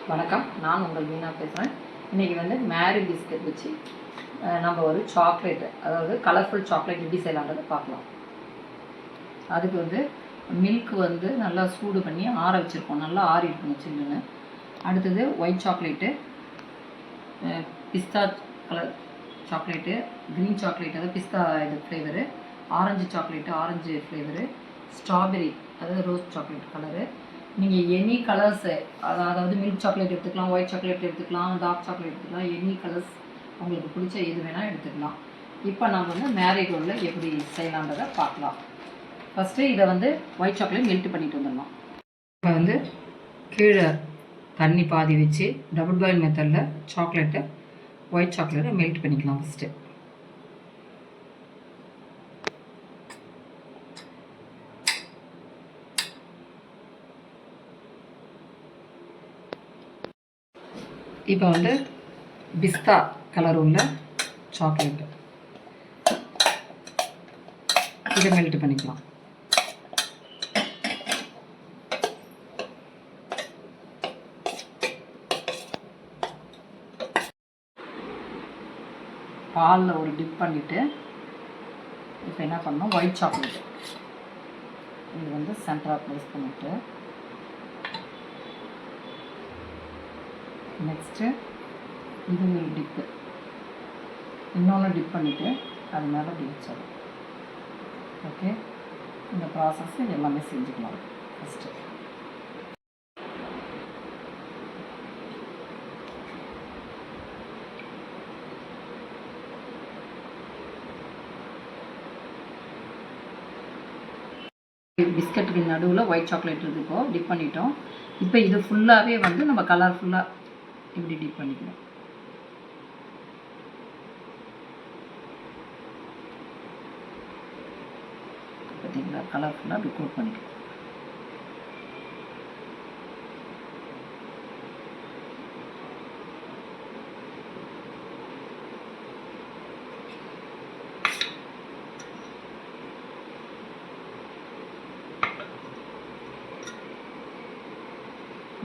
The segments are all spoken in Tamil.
வணக்கம், நான் உங்கள் மீனா பேசுகிறேன். இன்றைக்கி வந்து மேரி பிஸ்கட் வச்சு நம்ம ஒரு சாக்லேட்டு, அதாவது கலர்ஃபுல் சாக்லேட் எப்படி செய்யலான்றதை பார்க்கலாம். அதுக்கு வந்து மில்க் வந்து நல்லா சூடு பண்ணி ஆற வச்சுருக்கோம். நல்லா ஆறி இருக்கணும் சில்லுன்னு. அடுத்தது ஒயிட் சாக்லேட்டு, பிஸ்தா கலர் சாக்லேட்டு, க்ரீன் சாக்லேட் அதாவது பிஸ்தா இது flavour, orange chocolate orange flavour, strawberry அதாவது ரோஸ் சாக்லேட் கலரு. நீங்கள் எனி கலர்ஸு அதாவது மில்க் சாக்லேட் எடுத்துக்கலாம், ஒயிட் சாக்லேட் எடுத்துக்கலாம், டார்க் சாக்லேட் எடுத்துக்கலாம், எனி கலர்ஸ் உங்களுக்கு பிடிச்ச எது வேணால் எடுத்துக்கலாம். இப்போ நம்ம வந்து மேரிகோல்டில் எப்படி செய்யலான்றதை பார்க்கலாம். ஃபஸ்ட்டு இதை வந்து ஒயிட் சாக்லேட் மெல்ட் பண்ணிட்டு வந்துடலாம். இப்போ வந்து கீழே தண்ணி பாதி வச்சு டபுள் பாயில் மெத்தடில் சாக்லேட்டை ஒயிட் சாக்லேட்டை மெல்ட் பண்ணிக்கலாம். ஃபஸ்ட்டு இப்போ வந்து பிஸ்தா கலர் உள்ள சாக்லேட்டு இதை மெல்ட் பண்ணிக்கலாம். பாலில் ஒரு டிப் பண்ணிவிட்டு இப்போ என்ன பண்ணணும், ஒயிட் சாக்லேட் இது வந்து சென்டராக ப்ளேஸ் பண்ணிவிட்டு நெக்ஸ்ட்டு இது ஒரு டிப்பு இன்னொன்று டிப் பண்ணிவிட்டு அது மேலே டிப்ஸோம். ஓகே, இந்த ப்ராசஸ் எல்லாமே செஞ்சுக்கலாம். ஃபஸ்ட்டு பிஸ்கட்டுக்கு நடுவில் ஒயிட் சாக்லேட் இருக்கும், டிப் பண்ணிட்டோம். இப்போ இது ஃபுல்லாகவே வந்து நம்ம கலர்ஃபுல்லாக இப்படி டிப் பண்ணிக்கலாம். பார்த்தீங்களா, கலர்ஃபுல்லாக அப்படி கோட் பண்ணிக்கலாம்.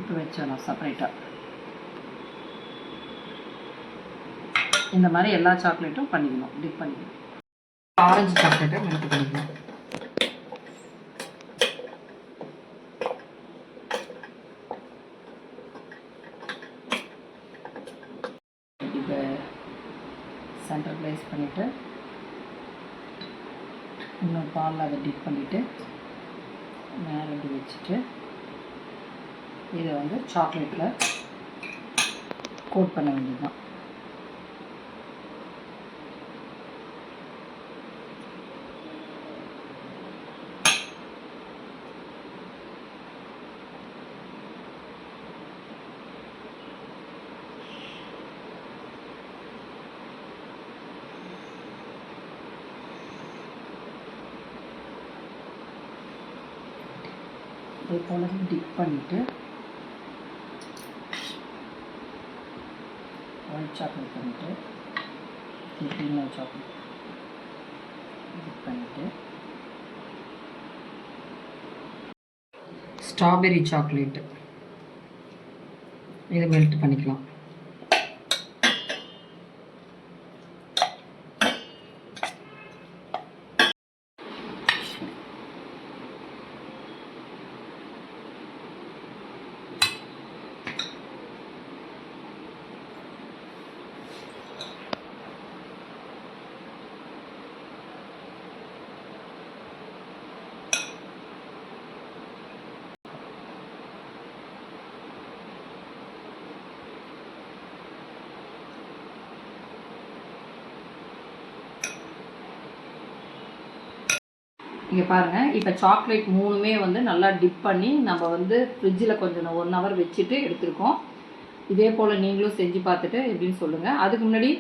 இப்போ வச்சிடலாம் செப்பரேட்டாக. இந்த மாதிரி எல்லா சாக்லேட்டும் பண்ணிக்கணும், டிப் பண்ணிக்கணும். ஆரஞ்சு சாக்லேட்டை மெல்ட் பண்ணிக்கணும். இப்போ சென்டர் ப்ளேஸ் பண்ணிவிட்டு இன்னொரு பாலில் அதை டிப் பண்ணிவிட்டு மேலே இப்படி வச்சுட்டு இதை வந்து சாக்லேட்டில் கோட் பண்ண வேண்டியது தான். இதே போல் டிப் பண்ணிவிட்டு ஒயிட் சாக்லேட் பண்ணிவிட்டு க்ரீன் சாக்லேட் டிப் பண்ணிவிட்டு ஸ்ட்ராபெரி சாக்லேட்டு இதை மெல்ட் பண்ணிக்கலாம். இங்கே பாருங்கள், இப்போ சாக்லேட் மூணுமே வந்து நல்லா டிப் பண்ணி நம்ம வந்து ஃப்ரிட்ஜில் கொஞ்சம் 1 ஹவர் வச்சுட்டு எடுத்துருக்கோம். இதே போல் நீங்களும் செஞ்சு பார்த்துட்டு எப்படின்னு சொல்லுங்கள். அதுக்கு முன்னாடி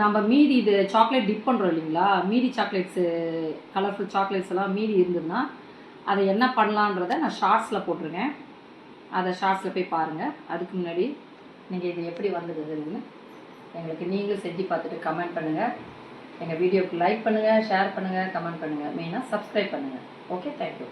நம்ம மீதி இது சாக்லேட் டிப் பண்ணுறோம் இல்லைங்களா, மீதி சாக்லேட்ஸு கலர்ஃபுல் சாக்லேட்ஸ் எல்லாம் மீதி இருந்ததுன்னா அதை என்ன பண்ணலான்றதை நான் ஷார்ட்ஸில் போட்டிருக்கேன். அதை ஷார்ட்ஸில் போய் பாருங்கள். அதுக்கு முன்னாடி நீங்கள் இது எப்படி வந்ததுன்னு எங்களுக்கு நீங்களும் செஞ்சு பார்த்துட்டு கமெண்ட் பண்ணுங்கள். எங்கள் வீடியோக்கு லைக் பண்ணுங்கள், ஷேர் பண்ணுங்கள், கமெண்ட் பண்ணுங்கள், மெயினாக சப்ஸ்கிரைப் பண்ணுங்கள். Okay, thank you.